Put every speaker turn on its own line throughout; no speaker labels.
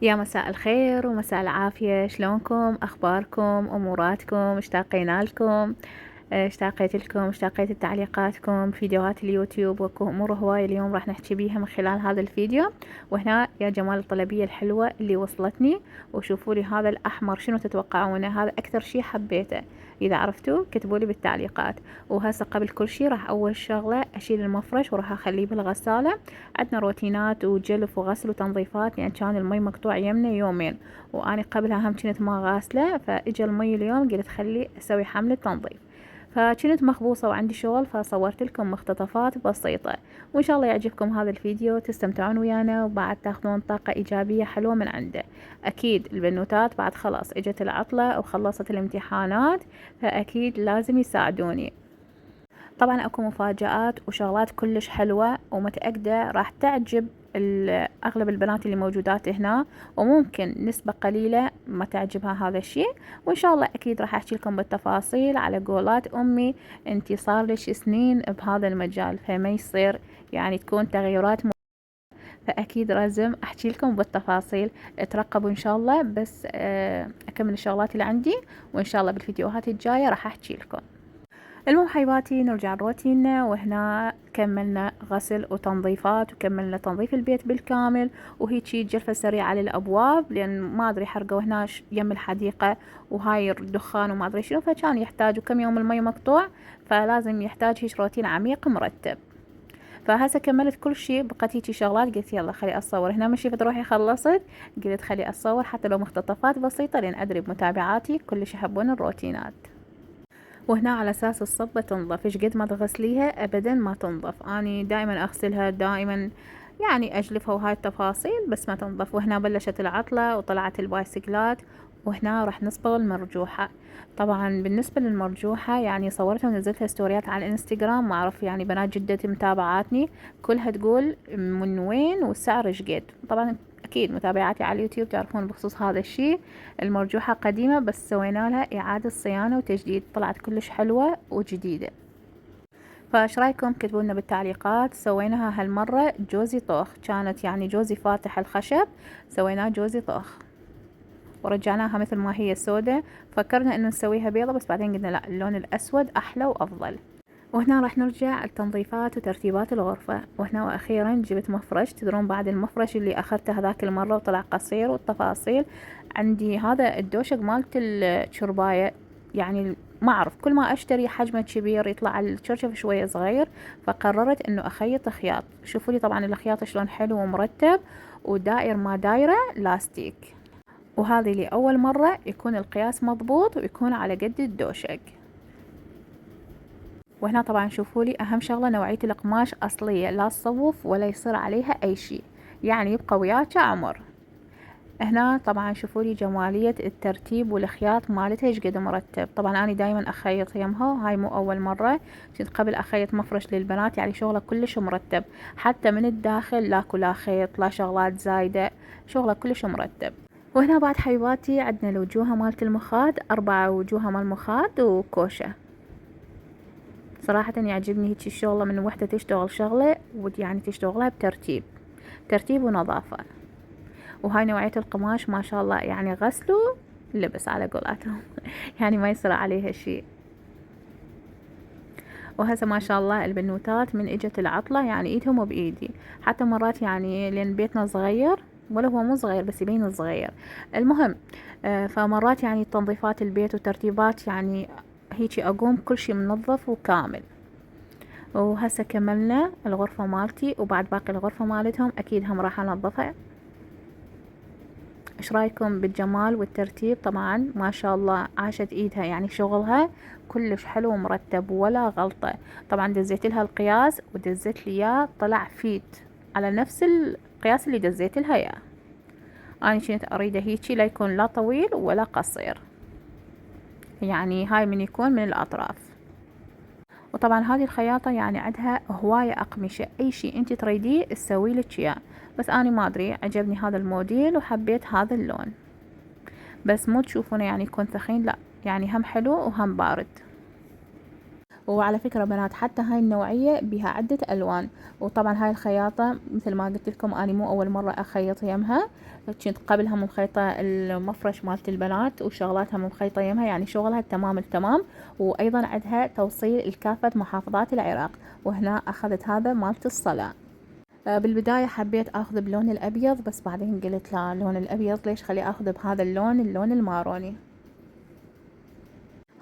يا مساء الخير ومساء العافية، شلونكم؟ أخباركم؟ أموراتكم؟ اشتاقينا لكم. اشتاقيت لكم، اشتاقيت لتعليقاتكم، فيديوهات اليوتيوب، واكو أمور هواية اليوم راح نحكي بيها من خلال هذا الفيديو. وهنا يا جمال الطلبية الحلوة اللي وصلتني. وشوفوا لي هذا الأحمر شنو تتوقعونه؟ هذا أكثر شي حبيته. إذا عرفتوا كتبوا لي بالتعليقات. وهسه قبل كل شي راح أول شغلة أشيل المفرش وراح أخليه بالغسالة. عندنا روتينات وجلف وغسل وتنظيفات لأن كان المي مقطوع يمنا يومين، وأنا قبلها هم كنت ما غاسلة، فإجا المي اليوم قلت خلي أسوي حملة تنظيف. فكنت مخبوصة وعندي شغل فصورت لكم مقتطفات بسيطة. وإن شاء الله يعجبكم هذا الفيديو، تستمتعون ويانا وبعد تاخذون طاقة إيجابية حلوة من عنده. أكيد البنوتات بعد خلاص إجت العطلة وخلصت الامتحانات، فأكيد لازم يساعدوني. طبعا اكو مفاجآت وشغلات كلش حلوة ومتأكدة راح تعجب اغلب البنات اللي موجودات هنا، وممكن نسبة قليلة ما تعجبها هذا الشيء. وان شاء الله اكيد راح احكي لكم بالتفاصيل على قولات امي، انتي صار لك سنين بهذا المجال فما يصير يعني تكون تغيرات فاكيد لازم احكي لكم بالتفاصيل. ترقبوا ان شاء الله، بس اكمل الشغلات اللي عندي وان شاء الله بالفيديوهات الجاية راح احكي لكم. المهم حبايباتي نرجع لروتيننا، وهنا كملنا غسل وتنظيفات وكملنا تنظيف البيت بالكامل، وهيجي جلفة سريعة للأبواب لأن ما أدري حرقوا هنا يم الحديقة وهاي الدخان وما أدري شنو، فكان يحتاج وكم يوم المي مقطوع، فلازم يحتاج هيك روتين عميق مرتب. فهسه كملت كل شيء، بقت هيجي شغلات قلت يلا خلي اصور. هنا من شفت روحي خلصت قلت خلي اصور حتى لو مقتطفات بسيطة لان ادري بمتابعاتي كلش يحبون الروتينات. وهنا على اساس الصبة تنظف، ايش قد ما تغسليها ابدا ما تنظف. اني دائما اغسلها دائما، يعني اجلفها وهاي التفاصيل بس ما تنظف. وهنا بلشت العطلة وطلعت البايسكلات، وهنا راح نصبغ المرجوحة. طبعا بالنسبة للمرجوحة يعني صورتها ونزلتها ستوريات على الانستغرام، ما اعرف يعني بنات جدتي متابعاتني كلها تقول من وين والسعر ايش قد. طبعا اكيد متابعاتي على اليوتيوب تعرفون بخصوص هذا الشيء. المرجوحة قديمة بس سوينا لها إعادة صيانة وتجديد، طلعت كلش حلوة وجديدة. فايش رايكم؟ كتبوا لنا بالتعليقات. سويناها هالمرة جوزي طوخ، كانت يعني جوزي فاتح الخشب سويناه جوزي طوخ، ورجعناها مثل ما هي سودة. فكرنا انه نسويها بيضة بس بعدين قلنا لا، اللون الاسود احلى وافضل. وهنا راح نرجع التنظيفات وترتيبات الغرفة. وهنا واخيرا جبت مفرش. تدرون بعد المفرش اللي اخذته هذاك المرة وطلع قصير والتفاصيل، عندي هذا الدوشق مالت الشرباية، يعني ما اعرف كل ما اشتري حجمه كبير يطلع الشرشف شوية صغير، فقررت انه اخيط خياط. شوفوا لي طبعا الخياط شلون حلو ومرتب ودائر ما دايرة لاستيك. وهذه لي اول مرة يكون القياس مضبوط ويكون على قد الدوشق. وهنا طبعا شوفوا لي اهم شغلة نوعية القماش اصلية، لا تصوف ولا يصير عليها اي شيء، يعني يبقى وياك عمر. هنا طبعا شوفوا لي جمالية الترتيب والخياط مالتها ايش قد مرتب. طبعا انا دايما اخيط يمها، هاي مو اول مرة، كنت قبل اخيط مفرش للبنات، يعني شغله كلش مرتب، حتى من الداخل لاكو لا خيط لا شغلات زايدة، شغله كلش مرتب. وهنا بعد حبيباتي عندنا الوجوه مالت المخاد، 4 وجوه مال المخاد وكوشة. صراحة يعجبني هيك الشغلة من وحدة تشتغل شغلة ويعني تشتغلها بترتيب، ترتيب ونظافة. وهاي نوعية القماش ما شاء الله يعني غسله لبس على قولاتهم يعني ما يصير عليها شيء. وهسه ما شاء الله البنوتات من اجت العطلة يعني ايدهم وبايدي، حتى مرات يعني لان بيتنا صغير، ولا هو مو صغير بس يبين صغير. المهم فمرات يعني تنظيفات البيت وترتيبات يعني هيجي اقوم كل شي منظف وكامل. وهسه كملنا الغرفة مالتي، وبعد باقي الغرفة مالتهم اكيد هم راح انظفها. ايش رايكم بالجمال والترتيب؟ طبعا ما شاء الله عاشت ايدها، يعني شغلها كلش حلو ومرتب ولا غلطة. طبعا دزيت لها القياس ودزيت لي اياه طلع فيت على نفس القياس اللي دزيت لها اياه. انا كنت اريده هيجي لا يكون لا طويل ولا قصير، يعني هاي من يكون من الاطراف. وطبعا هذه الخياطة يعني عندها هواية أقمشة، أي شي أنت تريديه تسوي لك إياه. بس أنا ما أدري عجبني هذا الموديل وحبيت هذا اللون، بس مو تشوفونه يعني يكون ثخين، لا يعني هم حلو وهم بارد. وعلى فكرة بنات حتى هاي النوعية بها عدة ألوان. وطبعا هاي الخياطة مثل ما قلت لكم أنا مو أول مرة أخيط يمها، كنت قبلها مخيطة المفرش مالت البنات وشغلاتها مخيطة يمها، يعني شغلها تمام التمام. وأيضا عندها توصيل لكافة محافظات العراق. وهنا أخذت هذا مالت الصلاة. بالبداية حبيت أخذ بلون الأبيض، بس بعدين قلت لا، اللون الأبيض ليش خلي أخذ بهذا اللون الماروني.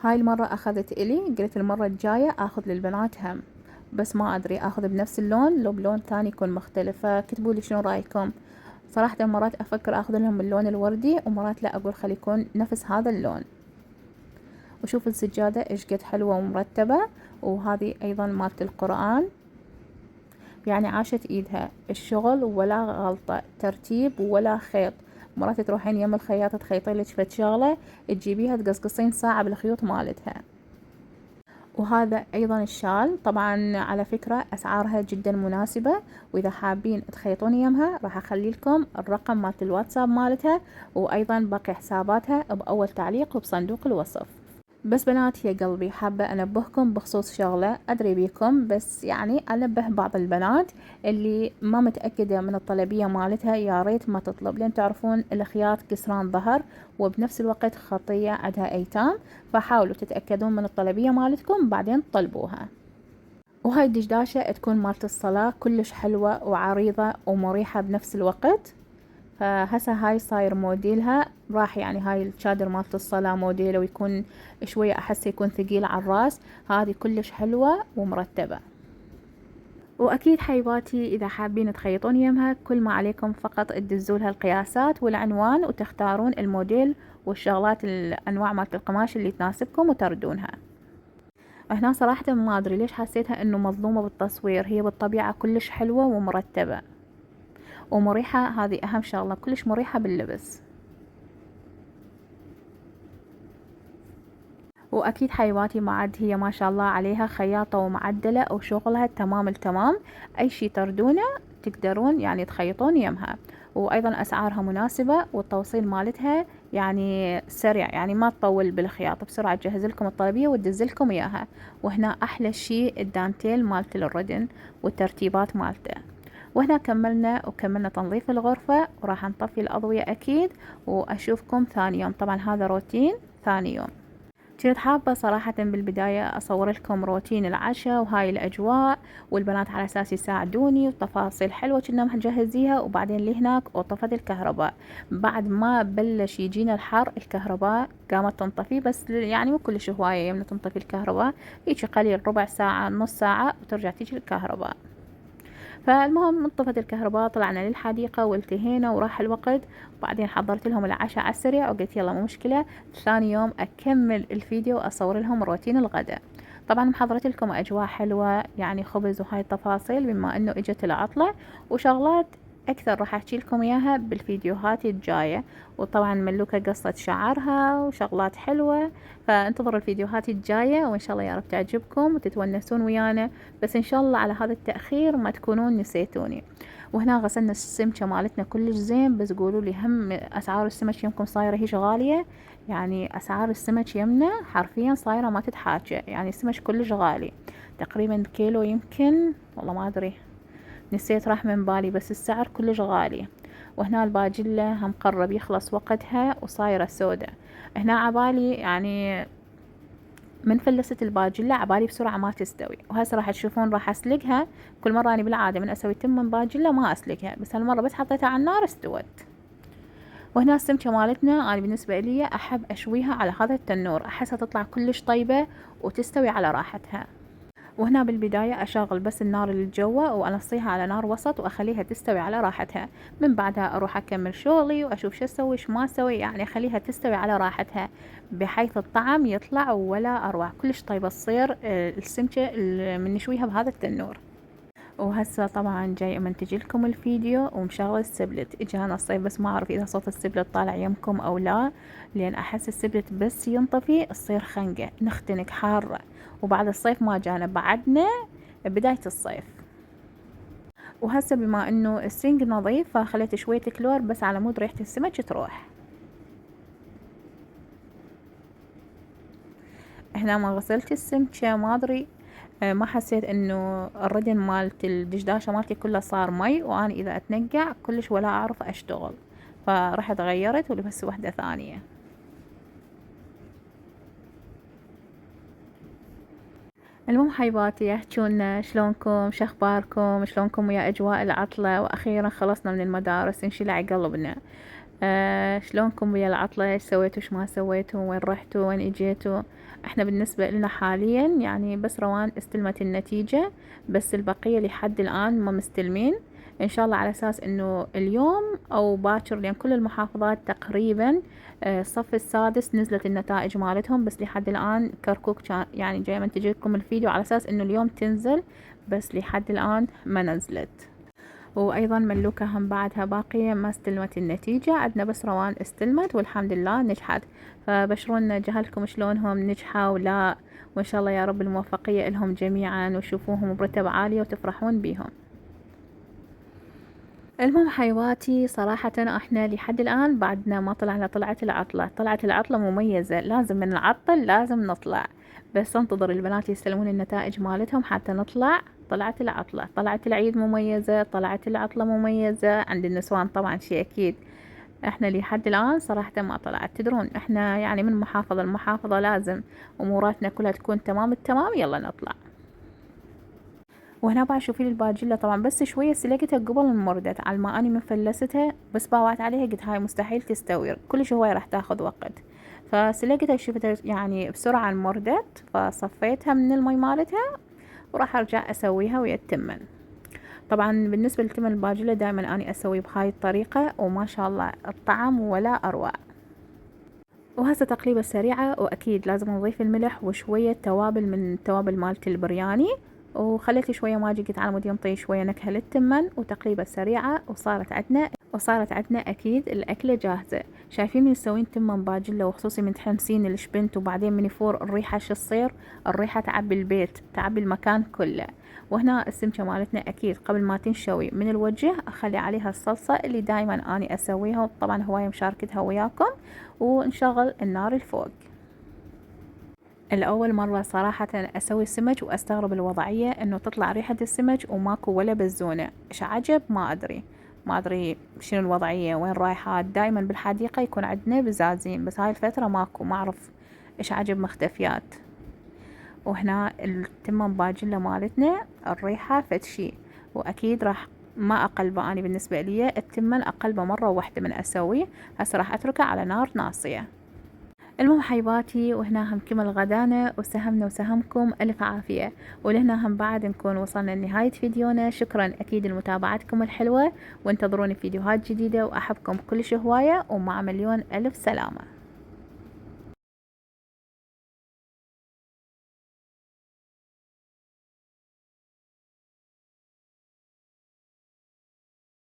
هاي المرة أخذت إلي، قلت المرة الجاية أخذ للبنات هم، بس ما أدري أخذ بنفس اللون لو بلون تاني يكون مختلف، فكتبوا لي شنو رأيكم. صراحة مرات أفكر أخذ لهم باللون الوردي، ومرات لا أقول خلي يكون نفس هذا اللون. وشوف السجادة إيش قد حلوة ومرتبة. وهذه أيضا مالت القرآن، يعني عاشت إيدها الشغل ولا غلطة ترتيب ولا خيط. مرات تروحين يم الخياطة تخيطين لك فد شغلة تجيبيها تقصقصين ساعة بالخيوط مالتها. وهذا أيضا الشال، طبعا على فكرة أسعارها جدا مناسبة، وإذا حابين تخيطون يمها راح أخلي لكم الرقم مالت الواتساب مالتها، وأيضا باقي حساباتها بأول تعليق وبصندوق الوصف. بس بنات يا قلبي حابة أنبهكم بخصوص شغلة، أدري بيكم بس يعني أنبه بعض البنات اللي ما متأكدة من الطلبية مالتها، يا ريت ما تطلب، لأن تعرفون الخياط كسران ظهر وبنفس الوقت خطية عندها أيتام، فحاولوا تتأكدون من الطلبية مالتكم بعدين تطلبوها. وهاي الدشداشة تكون مالت الصلاة كلش حلوة وعريضة ومريحة بنفس الوقت. فهسه هاي صاير موديلها راح، يعني هاي الشادر مالت الصلاة موديله ويكون شوية أحس يكون ثقيل على الراس. هذه كلش حلوة ومرتبة. وأكيد حبيباتي إذا حابين تخيطون يمها كل ما عليكم فقط تدزولها القياسات والعنوان وتختارون الموديل والشغلات الأنواع مالت القماش اللي تناسبكم وتردونها. هنا صراحة ما أدري ليش حسيتها إنه مظلومة بالتصوير، هي بالطبيعة كلش حلوة ومرتبة ومريحة، هذه أهم شغلة، كلش مريحة باللبس. وأكيد حبيباتي ما عاد هي ما شاء الله عليها خياطة ومعدلة وشغلها تمام التمام، أي شي تردونه تقدرون يعني تخيطون يمها. وأيضا أسعارها مناسبة والتوصيل مالتها يعني سريع، يعني ما تطول بالخياطة، بسرعة تجهز لكم الطلبية وتدز لكم إياها. وهنا أحلى شي الدانتيل مالت الردن والترتيبات مالته. وهنا كملنا تنظيف الغرفة، وراح نطفي الأضوية أكيد، وأشوفكم ثاني يوم. طبعا هذا روتين ثاني يوم. كنت حابة صراحة بالبداية أصور لكم روتين العشاء وهاي الأجواء والبنات على أساس يساعدوني وتفاصيل حلوة كنا مجهزيها، وبعدين لهناك وطفت الكهرباء. بعد ما بلش يجينا الحر الكهرباء قامت تنطفي، بس يعني مو كلش هواية يمنا تنطفي الكهرباء، هيك قليل ربع ساعة نص ساعة وترجع تيجي الكهرباء. فالمهم انطفت الكهرباء، طلعنا للحديقة والتهينا وراح الوقت. وبعدين حضرت لهم العشاء على السريع وقلت يلا مو مشكلة ثاني يوم أكمل الفيديو وأصور لهم روتين الغداء. طبعا محضرت لكم أجواء حلوة، يعني خبز وهاي التفاصيل بما أنه إجت العطلة، وشغلات أكثر راح أحكي لكم إياها بالفيديوهات الجاية. وطبعا ملوكة قصت شعرها وشغلات حلوة، فانتظروا الفيديوهات الجاية وإن شاء الله يا رب تعجبكم وتتونسون ويانا. بس إن شاء الله على هذا التأخير ما تكونون نسيتوني. وهنا غسلنا السمكة مالتنا كلش زين، بس قولوا لي هم أسعار السمك يمكم صايرة هيش غالية؟ يعني أسعار السمك يمنا حرفيا صايرة ما تتحاكى، يعني السمك كلش غالي، تقريبا كيلو يمكن والله ما أدري نسيت راح من بالي، بس السعر كلش غالي. وهنا الباجلة هم قرب يخلص وقتها وصايرة سودة. هنا عبالي يعني من فلست الباجلة عبالي بسرعة ما تستوي، وهسه راح تشوفون راح اسلقها. كل مرة أنا بالعادة من اسوي تم من باجلة ما اسلقها، بس هالمرة بس حطيتها على النار استوت. وهنا السمكة مالتنا أنا بالنسبة لي أحب أشويها على هذا التنور، أحسها تطلع كلش طيبة وتستوي على راحتها. وهنا بالبداية أشغل بس النار اللي جوا وأنصيها على نار وسط وأخليها تستوي على راحتها. من بعدها أروح أكمل شغلي وأشوف شو أسوي شو ما أسوي، يعني أخليها تستوي على راحتها بحيث الطعم يطلع ولا أروع كلش طيبة تصير السمكة من نشويها بهذا التنور. وهسه طبعا جاي امنتج لكم الفيديو ومشغل السبلت. اجانا الصيف بس ما اعرف اذا صوت السبلت طالع يمكم او لا، لان احس السبلت بس ينطفي تصير خنقة نختنق حارة، وبعد الصيف ما جانا، بعدنا بداية الصيف. وهسه بما انه السنق نظيف فخليت شوية كلور بس على مود ريحة السمك تروح. هنا ما غسلت السمكة ما ادري ما حسيت انه الردن مالت الدشداشة مالتي كلها صار مي، وانا اذا اتنقع كلش ولا اعرف اشتغل، فرحت غيرت ولبست وحدة ثانية. المهم حيباتي، احجونا شلونكم، شخباركم، شلونكم ويا اجواء العطلة، واخيرا خلصنا من المدارس انشلع قلبنا. شلونكم ويا العطلة، ايش سويتوا ايش ما سويتوا، وين رحتوا وين اجيتوا؟ احنا بالنسبة لنا حاليا يعني بس روان استلمت النتيجة، بس البقية لحد الآن ما مستلمين. ان شاء الله على اساس انه اليوم او باكر، لان كل المحافظات تقريبا الصف السادس نزلت النتائج مالتهم، بس لحد الآن كركوك كان يعني جاي منتج لكم الفيديو على اساس انه اليوم تنزل، بس لحد الآن ما نزلت. وأيضا ملوكة هم بعدها باقية ما استلمت النتيجة، عندنا بس روان استلمت والحمد لله نجحت. فبشرونا جهلكم شلونهم نجحوا ولا، وإن شاء الله يا رب الموفقية لهم جميعا، وشوفوهم برتب عالية وتفرحون بيهم. المهم حيواتي، صراحة احنا لحد الآن بعدنا ما طلعنا طلعت العطلة. طلعت العطلة مميزة، لازم من العطل لازم نطلع، بس انتظر البنات يستلمون النتائج مالتهم حتى نطلع. طلعت العطلة، طلعت العيد مميزة، طلعت العطلة مميزة عند النسوان طبعا شي أكيد. احنا لحد الآن صراحة ما طلعت. تدرون احنا يعني من محافظة لمحافظة لازم أموراتنا كلها تكون تمام التمام، يلا نطلع. وهنا بعد شوفي لي الباجيلا، طبعا بس شويه سلقتها قبل ما انمردت، على ما اني من فلستها بس باوعت عليها قلت هاي مستحيل تستوي، كل شويه راح تاخذ وقت. فسلقتها شفتها يعني بسرعه انمردت، فصفيتها من المي مالتها وراح ارجع اسويها ويا التمن. طبعا بالنسبه للتمن الباجيلا دائما اني اسويه بهاي الطريقه، وما شاء الله الطعم ولا اروع. وهسه تقليبة سريعة، وأكيد لازم نضيف الملح وشوية توابل من التوابل مالت البرياني، وخليت شوية ماجي قلت على مود ينطي شوية نكهة للتمن، وتقليبة سريعة وصارت عندنا أكيد الأكلة جاهزة. شايفين من مسوين تمن باجلة، وخصوصي من تحمسين الشبنت وبعدين من يفور الريحة شو تصير؟ الريحة تعبي البيت، تعبي المكان كله. وهنا السمكة مالتنا أكيد قبل ما تنشوي من الوجه أخلي عليها الصلصة اللي دايما أني أسويها، طبعا هواية مشاركتها وياكم، ونشغل النار الفوق. الأول مرة صراحة أسوي سمك وأستغرب الوضعية إنه تطلع ريحة السمك وماكو ولا بزونة، إيش عجب ما أدري شنو الوضعية وين رايحة. دايما بالحديقة يكون عندنا بزازين، بس هاي الفترة ماكو، ما أعرف إيش عجب مختفيات. وهنا التمن باجلة مالتنا الريحة فتشي، وأكيد راح ما أقلبه. أنا بالنسبة لي التمن أقلبه مرة واحدة من أسويه، هسه راح أتركه على نار ناصية. المهم حيباتي، وهنا هم كمل غدانا، وسهمنا وسهمكم ألف عافية. ولهنا هم بعد نكون وصلنا لنهاية فيديونا. شكرا أكيد لمتابعتكم الحلوة، وانتظروني فيديوهات جديدة، وأحبكم كلش هواية، ومع مليون ألف سلامة.